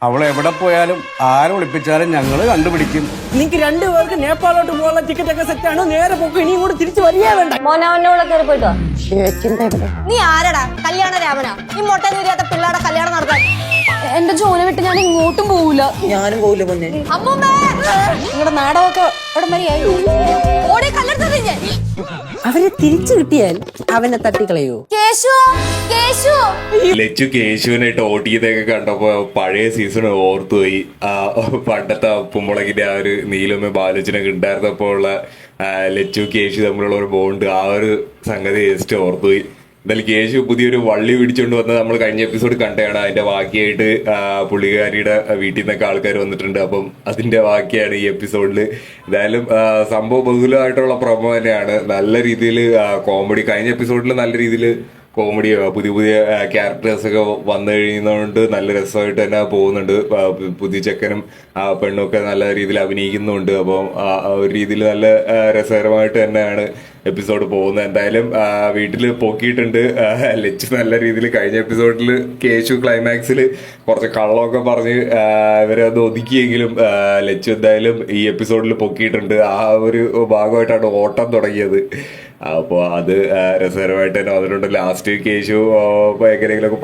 അവൾ എവിടെ പോയാലും ആരെ വിളിപ്പിച്ചാലും ഞങ്ങള് കണ്ടുപിടിക്കും. നിങ്ങൾക്ക് രണ്ടുപേർക്ക് നേപ്പാളോട്ട് പോകാനുള്ള ടിക്കറ്റ് ഒക്കെ സെറ്റാണ്. നേരെ പോക്ക് ഇനിയും കൂടെ തിരിച്ചു വരികയേ വേണ്ട. മോനവനോടെ കയറി പോയിട്ടോ. നീ ആരടാ? കല്യാണ രാമനാ? ഈ മൊട്ട നീരിയാത്ത പിള്ളേരുടെ കല്യാണം നടത്താൻ. എന്റെ ജോലി വിട്ട് ഞാൻ ഇങ്ങോട്ടും പോവില്ല. ഞാനും പോവില്ല പൊന്നെ. അമ്മൂമ്മേ, നിങ്ങളുടെ നാടകമൊക്കെ ഇവിടെ മതിയായി. ഓടി കല്ലെടുത്തത് ഞാൻ. അവരെ തിരിച്ചു കിട്ടിയാൽ അവനെ തട്ടിക്കളയോ? കേശു, കേശു. ലച്ചു കേശുവിനായിട്ട് ഓട്ടിയതൊക്കെ കണ്ടപ്പോ പഴയ സീസൺ ഓർത്തുപോയി. പണ്ടത്തെ ഉപ്പുമുളകിന്റെ ആ ഒരു നീലമ്മ ബാലോചനൊക്കെ ഉണ്ടായിരുന്നപ്പോ ഉള്ള ലച്ചു കേശു തമ്മിലുള്ള ഒരു ബോണ്ട്, ആ ഒരു സംഗതി ജസ്റ്റ് ഓർത്തുപോയി. എന്തായാലും കേശു പുതിയൊരു വള്ളി പിടിച്ചുകൊണ്ട് വന്നത് നമ്മൾ കഴിഞ്ഞ എപ്പിസോഡ് കണ്ടതാണ്. അതിന്റെ ബാക്കിയായിട്ട് പുള്ളിക്കാരിയുടെ വീട്ടിൽ നിന്നൊക്കെ ആൾക്കാർ വന്നിട്ടുണ്ട്. അപ്പം അതിന്റെ ബാക്കിയാണ് ഈ എപ്പിസോഡിൽ. എന്തായാലും സംഭവം ബഹുലമായിട്ടുള്ള പ്രൊമോ തന്നെയാണ്. നല്ല രീതിയിൽ കോമഡി, കഴിഞ്ഞ എപ്പിസോഡിൽ നല്ല രീതിയിൽ കോമഡി, പുതിയ പുതിയ ക്യാരക്ടേഴ്സ് ഒക്കെ വന്നു കഴിയുന്നതുകൊണ്ട് നല്ല രസമായിട്ട് തന്നെ പോകുന്നുണ്ട്. പുതിയ ചെക്കനും പെണ്ണും ഒക്കെ നല്ല രീതിയിൽ അഭിനയിക്കുന്നുണ്ട്. അപ്പം ആ ഒരു രീതിയിൽ നല്ല രസകരമായിട്ട് തന്നെയാണ് എപ്പിസോഡ് പോകുന്നത്. എന്തായാലും വീട്ടിൽ പൊക്കിയിട്ടുണ്ട് ലച്ചു നല്ല രീതിയിൽ. കഴിഞ്ഞ എപ്പിസോഡിൽ കേശു ക്ലൈമാക്സിൽ കുറച്ച് കള്ളമൊക്കെ പറഞ്ഞ് ഇവരെ അത് ഒതുക്കിയെങ്കിലും ലച്ചു എന്തായാലും ഈ എപ്പിസോഡിൽ പൊക്കിയിട്ടുണ്ട്. ആ ഒരു ഭാഗമായിട്ടാണ് ഓട്ടം തുടങ്ങിയത്. അപ്പോൾ അത് രസകരമായിട്ട് തന്നെ അതിലുണ്ട്. ലാസ്റ്റ് കേശു എങ്ങനെയെങ്കിലുമൊക്കെ